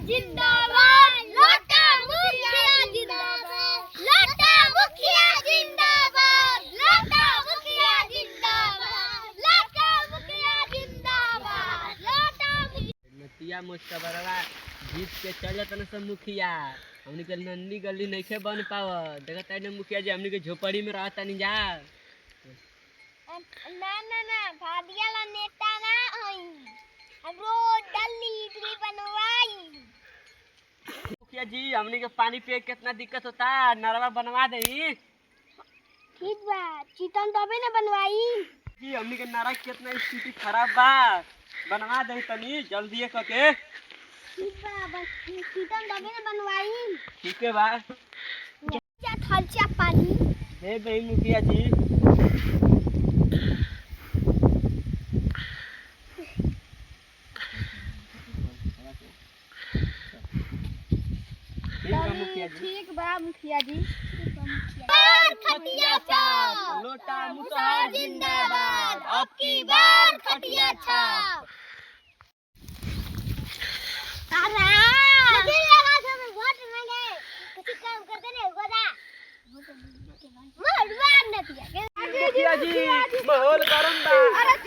जिंदाबाद लोटा मुखिया जिंदाबाद लोटा मुखिया जिंदाबाद लोटा मुखिया जिंदाबाद लोटा मुखिया जिंदाबाद लोटा नतिया मुस्तबरवा जीत के चलत न सब मुखिया हमनी के नंदी गली नइखे बन पाव देखत है न मुखिया जी हमनी के झोपड़ी में रहता नहीं जा ना भादियाला नेता ना हई हमरो गली इडली बनवाई मुखिया जी हमनी के पानी पिए कितना दिक्कत होता नरवा बनवा देई ठीक बा चिकन तबे ना बनवाई जी हमनी के नरा कितना स्थिति खराब बा बनवा देई तनी जल्दी करके ठीक बा बस चिकन तबे ना बनवाई ठीक है बा क्या खर्चा पानी दे दे मुखिया जी ठीक बा मुखिया जी खटिया छाप लोटा मुसहर जिंदाबाद अब की बार खटिया छाप तारा दिल लगा के वोट मांगे कुछ काम करते नहीं गोदा मरवा न दिया मुखिया जी माहौल गरम बा अरे